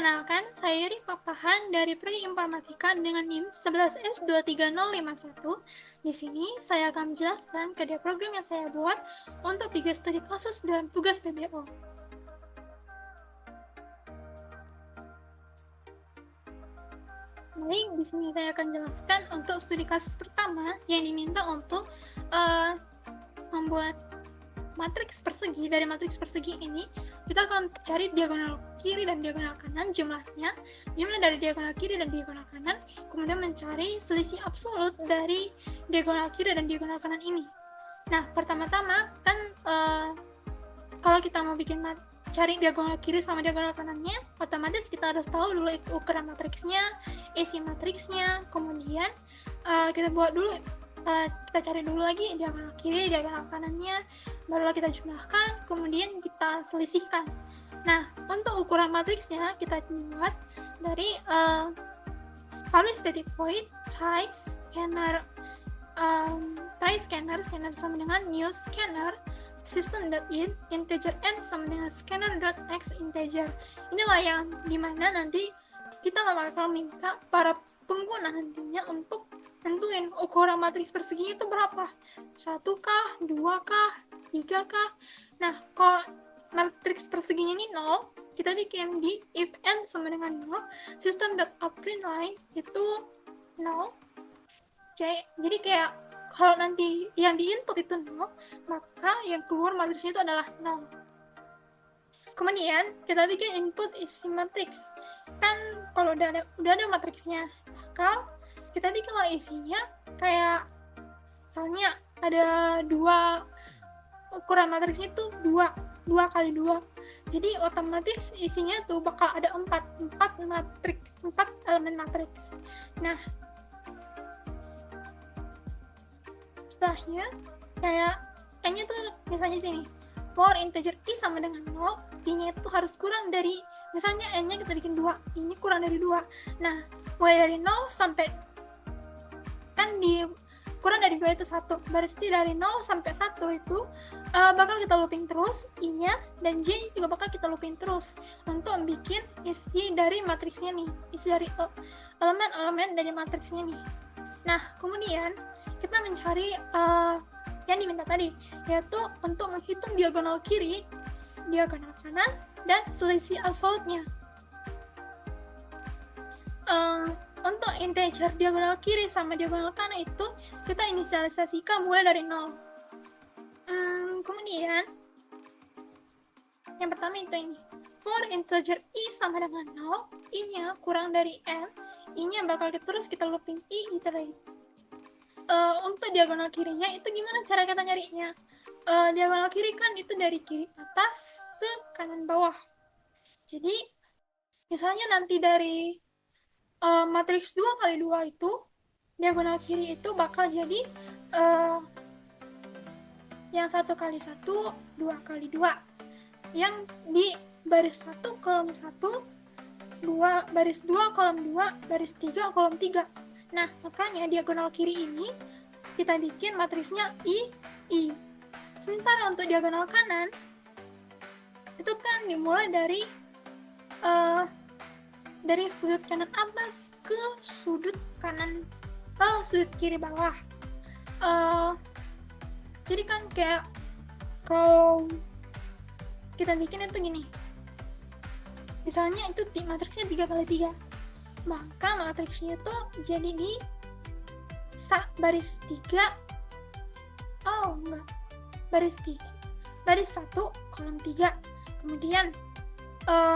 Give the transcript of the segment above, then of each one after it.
Perkenalkan, saya Yuri Papahan dari Prodi Informatika dengan NIM 11S23051. Di sini, saya akan menjelaskan kerja program yang saya buat untuk 3 studi kasus dan tugas PBO. Baik, di sini saya akan jelaskan untuk studi kasus pertama yang diminta untuk membuat matriks persegi. Dari matriks persegi ini, kita akan cari diagonal kiri dan diagonal kanan jumlahnya, jumlah dari diagonal kiri dan diagonal kanan, kemudian mencari selisih absolut dari diagonal kiri dan diagonal kanan ini. Nah, pertama-tama kan kalau kita mau bikin cari diagonal kiri sama diagonal kanannya, otomatis kita harus tahu dulu ukuran matriksnya, isi matriksnya, kemudian kita buat dulu, kita cari dulu lagi diagonal kiri, diagonal kanannya, barulah kita jumlahkan, kemudian kita selisihkan. Nah, untuk ukuran matriksnya kita buat dari public static void try scanner, scanner sama dengan new scanner system.in integer n sama dengan scanner.x integer. Inilah yang dimana nanti kita bakal minta para pengguna nantinya untuk tentuin ukuran matriks perseginya itu berapa, 1K, 2K, 3K. Nah, kalau matriks perseginya ini 0, kita bikin di if n sama dengan 0, system.outPrintLine itu 0. Jadi kayak kalau nanti yang di input itu 0, maka yang keluar matriksnya itu adalah 0. Kemudian kita bikin input isi matriks. Kan kalau udah ada matriksnya, maka kita bikinlah isinya kayak misalnya ada 2, ukuran matriksnya itu 2 kali 2. Jadi otomatis isinya tuh bakal ada 4 elemen matriks. Nah, setelahnya kayak n-nya tuh misalnya sini for integer i sama dengan 0, i-nya itu harus kurang dari, misalnya n-nya kita bikin 2, i-nya kurang dari 2. Nah, mulai dari 0 sampai, kan di kurang dari 2 itu 1, berarti dari 0 sampai 1 itu bakal kita looping terus i-nya, dan j juga bakal kita looping terus untuk bikin isi dari matriksnya nih, isi dari elemen-elemen dari matriksnya nih. Nah, kemudian kita mencari yang diminta tadi, yaitu untuk menghitung diagonal kiri, diagonal kanan, dan selisih absolutnya. Untuk integer diagonal kiri sama diagonal kanan itu kita inisialisasikan mulai dari 0. Kemudian yang pertama itu ini, for integer i sama dengan 0, i-nya kurang dari n, i-nya bakal terus kita looping i iterate. Untuk diagonal kirinya itu gimana cara kita nyarinya? Diagonal kiri kan itu dari kiri atas ke kanan bawah. Jadi misalnya nanti dari matriks 2 kali 2 itu, diagonal kiri itu bakal jadi yang 1 kali 1, 2 kali 2. Yang di baris 1 kolom 1, baris 2 kolom 2, baris 3 kolom 3. Nah, makanya diagonal kiri ini kita bikin matriksnya I. Sementara untuk diagonal kanan, itu kan dimulai dari sudut kanan atas ke sudut kanan, sudut kiri bawah. Jadi kan kayak kalau kita bikin itu gini, misalnya itu matriksnya 3 kali 3, maka matriksnya itu jadi di baris 3, baris 1 kolom 3, kemudian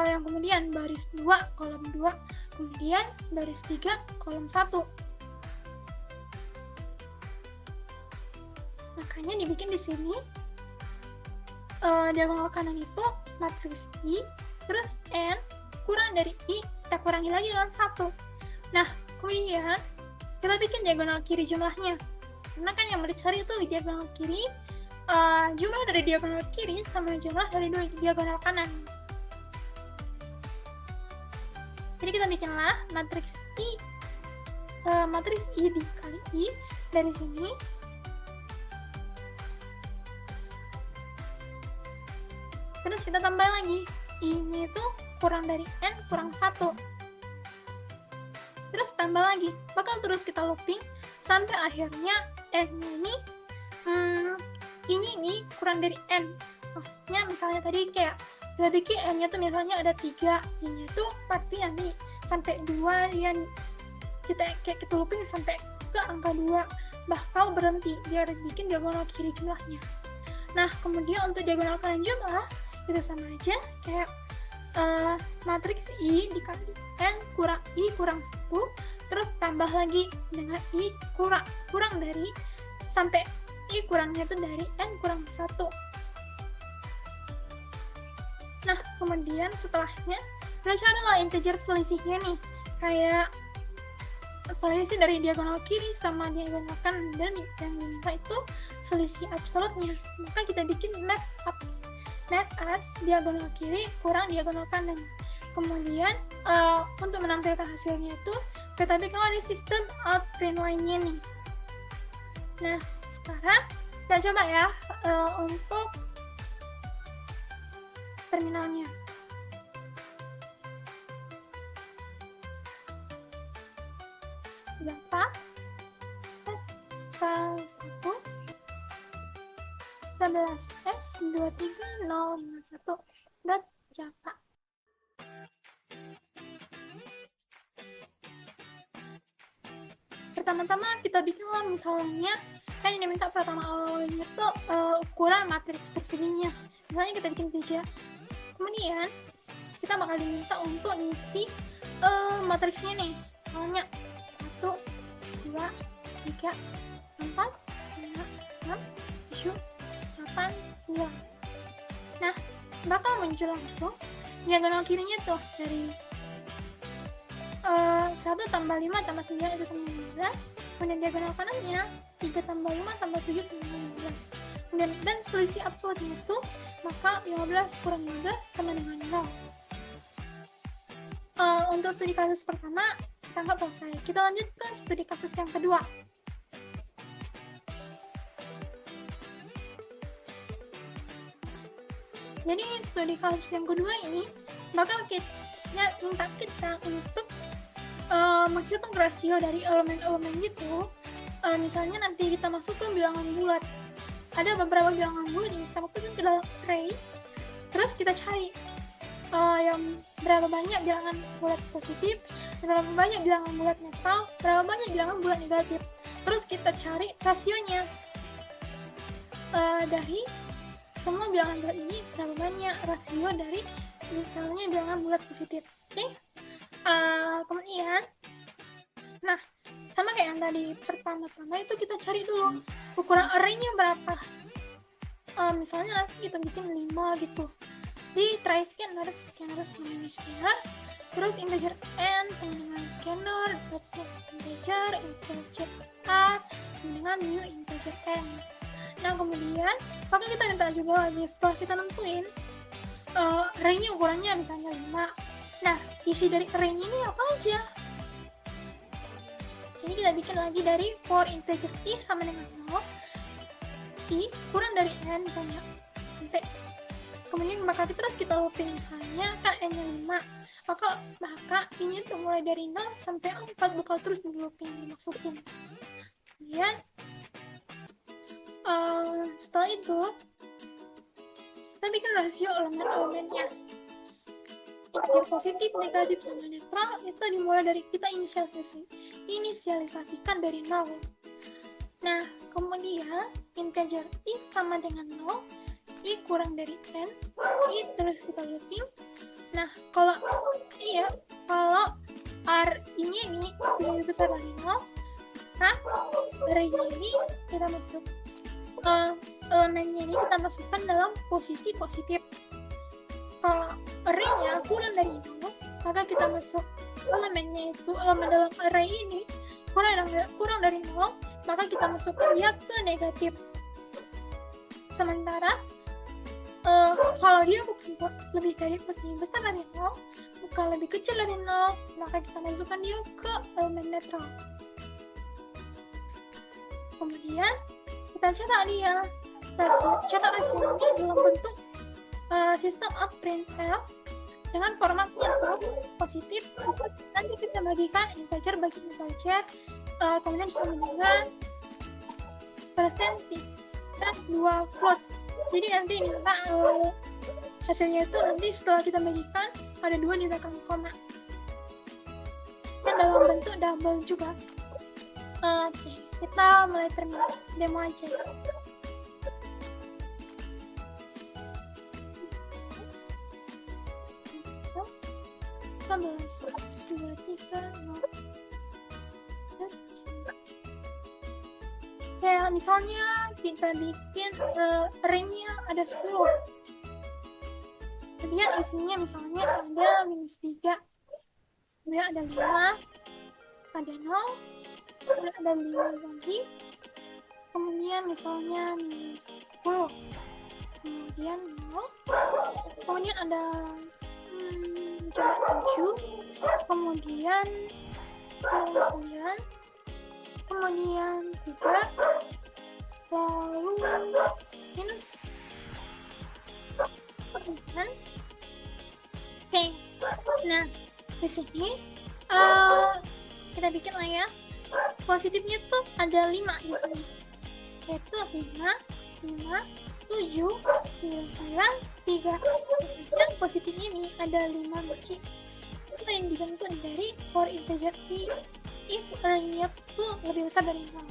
yang kemudian baris 2 kolom 2, kemudian baris 3 kolom 1. Makanya dibikin di sini diagonal kanan itu matriks i, terus n kurang dari i, kita kurangi lagi dengan 1. Nah, kemudian kita bikin diagonal kiri jumlahnya, karena kan yang mau dicari itu diagonal kiri, jumlah dari diagonal kiri sama jumlah dari diagonal kanan. Jadi kita bikinlah matriks i, dikali i dari sini. Terus kita tambah lagi i-nya itu kurang dari N kurang 1. Terus tambah lagi, bakal terus kita looping sampai akhirnya N ini kurang dari N. Maksudnya misalnya tadi kayak kita bikin N-nya tuh misalnya ada 3, I-nya tuh 4, nanti sampai 2 yang kita looping sampai ke angka 2, bakal berhenti biar bikin diagonal kiri jumlahnya. Nah, kemudian untuk diagonal kanan jumlah itu sama aja kayak matriks I dikali N kurang I kurang 1, terus tambah lagi dengan I kurang dari sampai I kurangnya itu dari N kurang 1. Nah, kemudian setelahnya kita carilah integer selisihnya nih, kayak selisih dari diagonal kiri sama diagonal kanan, dan yang diminta itu selisih absolutnya. Maka kita bikin map as diagonal kiri kurang diagonal kanan. Kemudian untuk menampilkan hasilnya itu kita bikinlah di sistem outprint line-nya nih. Nah, sekarang kita coba ya untuk terminalnya. Java S1 11S23051.java. Pertama-tama kita bikinlah misalnya, kan ini minta pertama awalnya tuh ukuran matriks perseginya. Misalnya kita bikin 3. Kemudian kita bakal diminta untuk ngisi matriksnya nih. Misalnya 1, 2, 3, 4, 5, 6, 7, 8, 2. Nah, bakal muncul langsung diagonal kirinya tuh dari 1 tambah 5 tambah 9 itu sama 15. Kemudian diagonal kanannya 3 tambah 5 tambah 7 sama 15. Dan selisih absolutnya itu maka 15 kurang 15 sama dengan 0. Untuk studi kasus pertama kita anggap selesai. Kita lanjut ke studi kasus yang kedua. Jadi studi kasus yang kedua ini bakal minta kita untuk menghitung rasio dari elemen-elemen gitu. Misalnya nanti kita masuk ke bilangan bulat. Ada beberapa bilangan bulat yang kita masukkan ke dalam array. Terus kita cari yang berapa banyak bilangan bulat positif, berapa banyak bilangan bulat netral, berapa banyak bilangan bulat negatif. Terus kita cari rasionya dari semua bilangan bulat ini, berapa banyak rasio dari misalnya bilangan bulat positif. Oke? Kemudian, nah sama kayak yang tadi pertama-tama itu kita cari dulu ukuran array-nya berapa. Misalnya nanti kita bikin 5 gitu. Di try scanner sama ini scanner, terus integer n sama dengan scanner, terus next integer a sama dengan new integer n. Nah kemudian bakal kita minta juga lagi setelah kita nentuin array-nya ukurannya misalnya 5. Nah isi dari array-nya ini apa aja? Jadi kita bikin lagi dari for integer i sama dengan 0, i kurang dari n misalnya sampai, kemudian bakal terus kita looping misalnya kan n-nya 5, maka i-nya tuh mulai dari 0 sampai 4 bakal terus di looping dimasukin. Kemudian setelah itu kita bikin rasio elemen-elemennya. Integer positif, negatif, sama netral itu dimulai dari kita inisialisasikan dari 0. Nah, kemudian integer i sama dengan 0, i kurang dari n, i terus kita looping. Nah, kalau r-nya ini lebih besar dari 0, nah, array-nya ini kita masuk elemennya ini kita masukkan dalam posisi positif. Kalau array-nya kurang dari 0, maka kita masuk elemennya itu, elemen dalam array ini kurang dari 0, maka kita masukkan dia ke negatif. Sementara kalau dia bukan lebih besar dari 0, bukan lebih kecil dari 0, maka kita masukkan dia ke elemen netral. Kemudian kita cetak dia rasio ini dalam bentuk sistem of printf dengan formatnya tuh positif. Nanti kita bagikan integer bagi integer, kemudian sama dengan persentif dan 2 float. Jadi nanti minta hasilnya itu nanti setelah kita bagikan ada 2 di belakang koma dan dalam bentuk double juga. Oke, kita mulai terminal demo aja. Kita bahas 230. Kayak misalnya kita bikin array-nya ada 10, kemudian isinya misalnya ada -3, kemudian ada 5, ada 0, kemudian ada 5 lagi, kemudian misalnya -10, kemudian 0, kemudian ada coba 7, kemudian 9, kemudian 3, lalu minus. Oke, nah di sini kita bikin lah ya. Positifnya tuh ada 5 di sini, yaitu 5, 7, 9, 3. Dan positif ini ada 5 biji. Itu yang dibentuk dari for integer i if array-nya tuh lebih besar dari 0.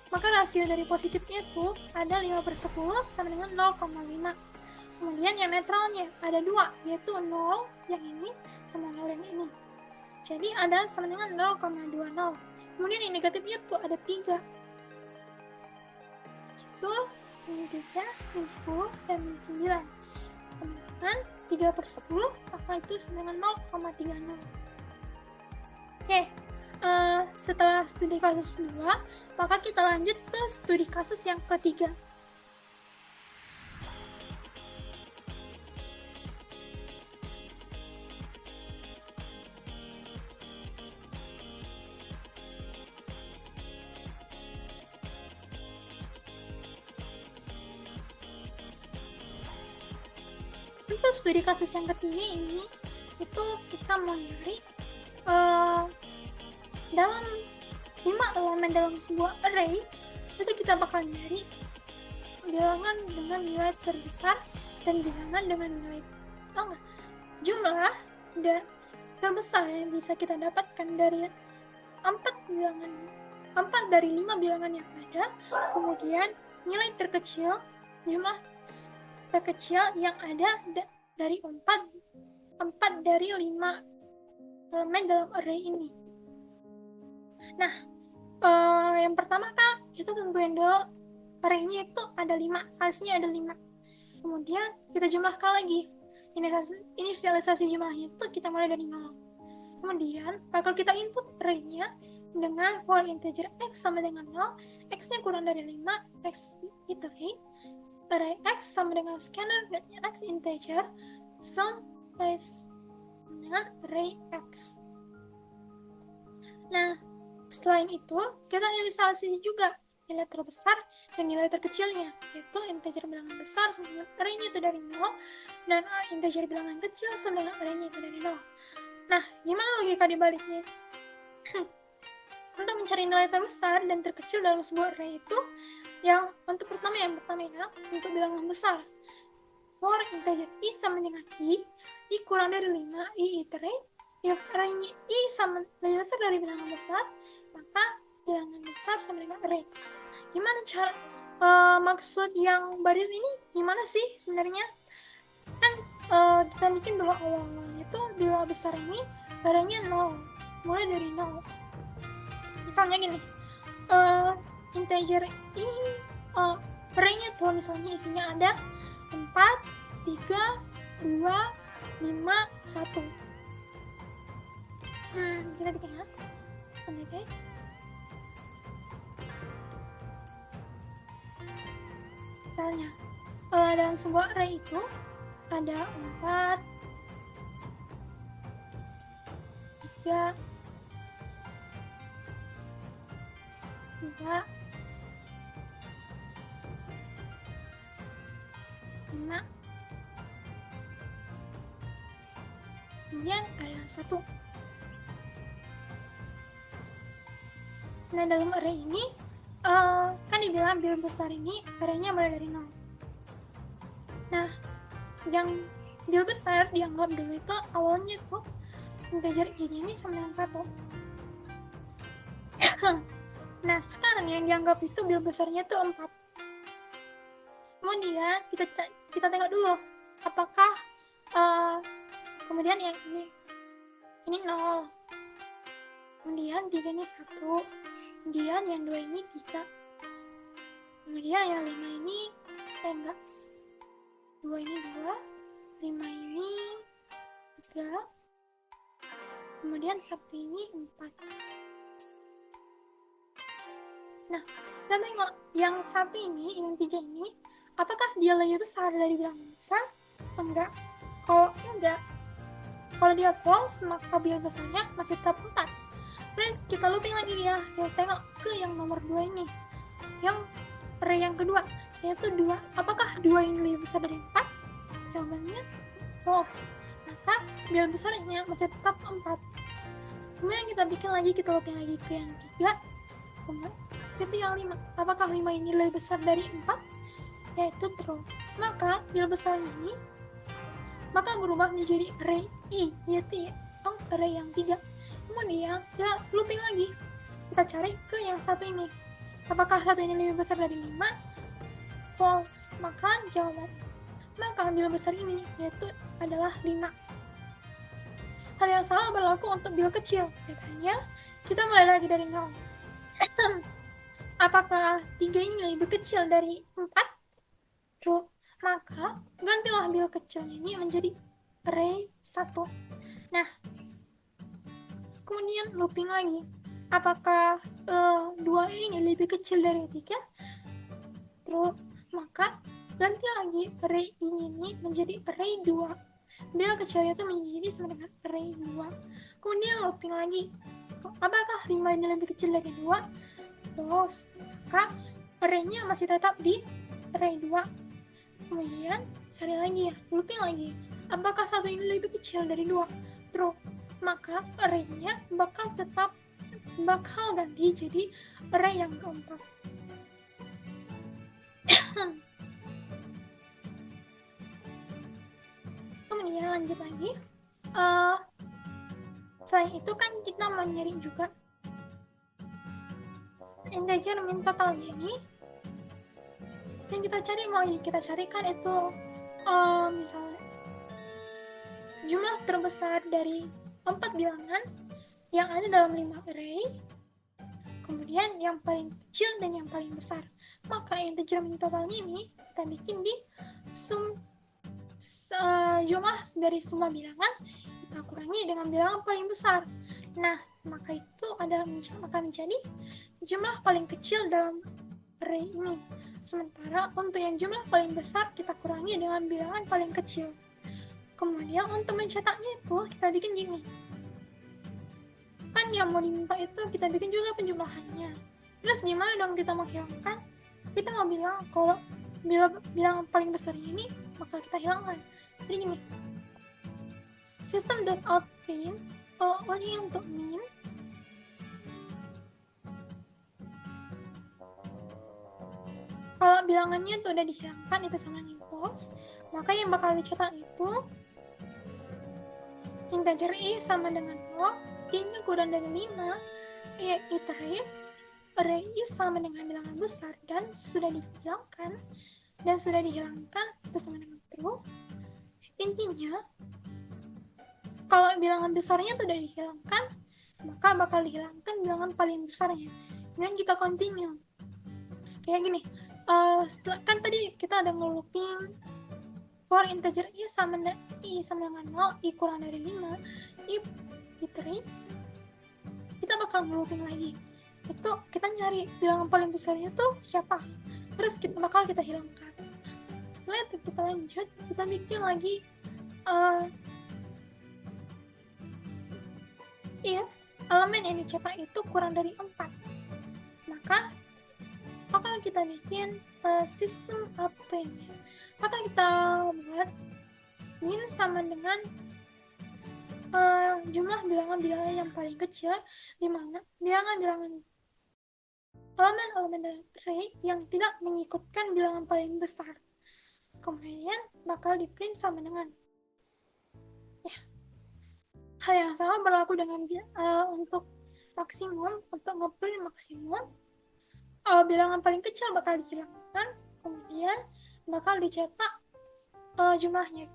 Maka rasio dari positifnya tuh ada 5/10 sama dengan 0,5. Kemudian yang netralnya ada 2, yaitu 0 yang ini sama 0 yang ini. Jadi ada sama dengan 0,20. Kemudian yang negatifnya tuh ada 3. Itu -3, -10, dan -9. Kemudian 3/10 maka itu sama dengan 0,30. Oke, setelah studi kasus 2, maka kita lanjut ke studi kasus yang ketiga. Untuk studi kasus yang ketiga ini, itu kita mau nyari dalam 5 elemen dalam sebuah array, itu kita bakal nyari bilangan dengan nilai terbesar dan bilangan dengan nilai jumlah dan terbesar yang bisa kita dapatkan dari 4 dari 5 bilangan yang ada. Kemudian nilai terkecil, jumlah terkecil yang ada dari 4 dari 5 elemen dalam array ini. Nah, yang pertama Kak, kita tentuin dulu array-nya itu ada 5, size-nya ada 5. Kemudian kita jumlahkan lagi. Inisialisasi jumlahnya itu kita mulai dari 0. Kemudian bakal kita input array-nya dengan for integer x sama dengan 0, x-nya kurang dari 5, x iterate, array x sama dengan scanner dan x integer, sum dengan array x. Nah, selain itu, kita inisialisasi juga nilai terbesar dan nilai terkecilnya, yaitu integer bilangan besar sama dengan array-nya itu dari 0, dan integer bilangan kecil sama dengan array-nya itu dari 0. Nah, gimana logika dibaliknya? Untuk mencari nilai terbesar dan terkecil dalam sebuah array itu, yang pertama ya, untuk bilangan besar, for integer i sama dengan i kurang dari 5, i iterate, if array-nya i sama lebih besar dari bilangan besar, maka bilangan besar sama dengan array. Gimana cara maksud yang baris ini gimana sih sebenarnya? Kan kita bikin dulu awalnya itu bilangan besar ini array-nya 0, mulai dari 0. Misalnya gini, integer i array-nya tuh misalnya isinya ada 4, 3, 2, 5, 1. Kita bikin ya. Oke. Misalnya, dalam sebuah array itu ada 4, 3, 2, 5, kemudian ada 1. Nah, dalam array ini kan dibilang bil besar ini arraynya mulai dari 0. Nah, yang bil besar dianggap dulu itu awalnya tuh integer i-nya ini sama dengan 1. Nah, sekarang yang dianggap itu bil besarnya tuh 4. Kemudian kita tengok dulu apakah kemudian yang ini 0, kemudian 3 ini 1, kemudian yang 2 ini 3, kemudian yang 5 ini enggak, 2 ini 2, 5 ini 3, kemudian 1 ini 4. Nah, kita tengok yang 1 ini, yang 3 ini, apakah dia lebih besar dari bilangan besar? Enggak. Kalau enggak, kalau dia false, maka bil besarnya masih tetap 4. Kemudian kita looping lagi dia, kita tengok ke yang nomor 2 ini, yang array yang kedua, yaitu 2. Apakah 2 ini lebih besar dari 4? Jawabannya false. Maka bil besarnya masih tetap 4. Kemudian kita bikin lagi, kita looping lagi ke yang 3, kemudian itu yang 5. Apakah 5 ini lebih besar dari 4? Yaitu true. Maka bil besarnya ini bakal berubah menjadi array i, yaitu array yang 3. Kemudian kita looping lagi, kita cari ke yang 1 ini. Apakah 1 ini lebih besar dari 5? False. Maka bil besar ini yaitu adalah 5. Hal yang sama berlaku untuk bil kecil. Bedanya kita mulai lagi dari 0. Apakah 3 ini lebih kecil dari 4? True. Maka gantilah bil kecilnya ini menjadi array 1. Nah, kemudian looping lagi. Apakah 2 ini lebih kecil dari 3? True. Maka ganti lagi array ini menjadi array 2. Bil kecilnya itu menjadi sama dengan array 2. Kemudian looping lagi. Apakah 5 ini lebih kecil dari 2? False. Maka array-nya masih tetap di array 2. Kemudian cari lagi ya, looping lagi. Apakah 1 ini lebih kecil dari 2? True. Maka array-nya bakal ganti jadi array yang keempat. Kemudian lanjut lagi. Selain itu kan kita mau nyari juga integer min totalnya ini. Yang kita carikan itu misalnya jumlah terbesar dari 4 bilangan yang ada dalam 5 array, kemudian yang paling kecil dan yang paling besar. Maka integer min totalnya ini kita bikin di jumlah dari semua bilangan kita kurangi dengan bilangan paling besar. Nah, maka itu akan menjadi jumlah paling kecil dalam array ini. Sementara untuk yang jumlah paling besar kita kurangi dengan bilangan paling kecil. Kemudian untuk mencetaknya itu kita bikin gini. Kan yang mau diminta itu kita bikin juga penjumlahannya. Terus gimana dong kita menghilangkan? Kita mau bilang kalau bilangan paling besar ini bakal kita hilangkan. Jadi gini. System.out_print ini untuk min. Kalau bilangannya itu udah dihilangkan, itu sama dengan false, maka yang bakal dicetak itu integer i sama dengan 0, i-nya kurang dari 5, ya iterate, array i sama dengan bilangan besar dan sudah dihilangkan, itu sama dengan true. Intinya, kalau bilangan besarnya itu udah dihilangkan, maka bakal dihilangkan bilangan paling besarnya. Kemudian kita continue. Kayak gini. Kan tadi kita ada nge-looping for integer i sama dengan 0, i kurang dari 5, i iterate, kita bakal nge-looping lagi. Itu kita nyari bilangan paling besarnya tuh siapa, terus bakal kita hilangkan. Setelah itu kita lanjut, kita bikin lagi elemen yang dicetak itu kurang dari 4. Maka kita bikin sistem outprint. Maka kita buat min sama dengan jumlah bilangan-bilangan yang paling kecil, di mana bilangan-bilangan elemen-elemen dari array yang tidak mengikutkan bilangan paling besar. Kemudian bakal di-print sama dengan. Ya. Hal yang sama berlaku dengan untuk maksimum. Untuk nge-print maksimum, bilangan paling kecil bakal dihilangkan, kemudian bakal dicetak jumlahnya.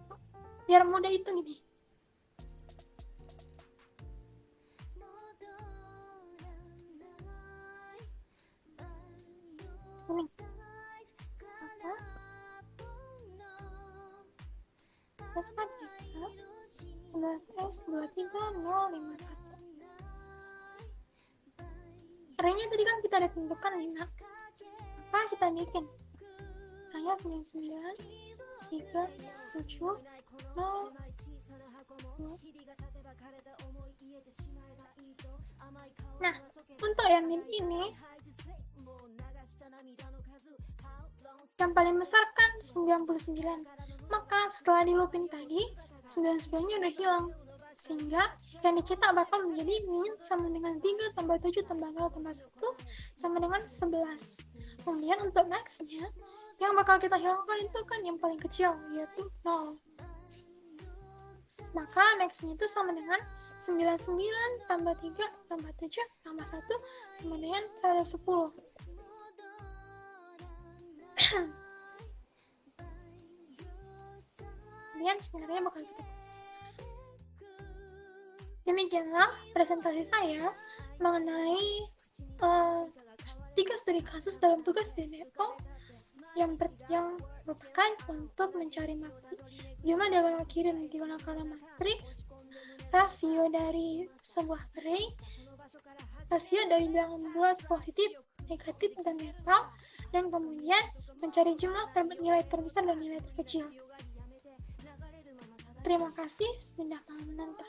Biar mudah itu gini. Ini. Dasar kita 11S23051. Arraynya tadi kan kita udah tentukan 5. Maka kita bikin hanya 99, 3, 7, 0, 2. Nah, untuk yang min ini, yang paling besar kan 99. Maka setelah di looping tadi, 99-nya udah hilang. Sehingga yang dicetak bakal menjadi min sama dengan 3 tambah 7 tambah 0 tambah 1 sama dengan 11. Kemudian untuk max-nya, yang bakal kita hilangkan itu kan yang paling kecil, yaitu 0. Maka max-nya itu sama dengan 99 tambah 3 tambah 7 tambah 1 sama dengan 110. Kemudian sebenarnya bakal kita tulis. Demikianlah presentasi saya mengenai 3 studi kasus dalam tugas BBO yang merupakan untuk mencari jumlah diagonal kiri dan diagonal kanan matriks, rasio dari sebuah array, rasio dari bilangan bulat positif, negatif, dan netral, dan kemudian mencari jumlah nilai terbesar dan nilai terkecil. Terima kasih sudah menonton.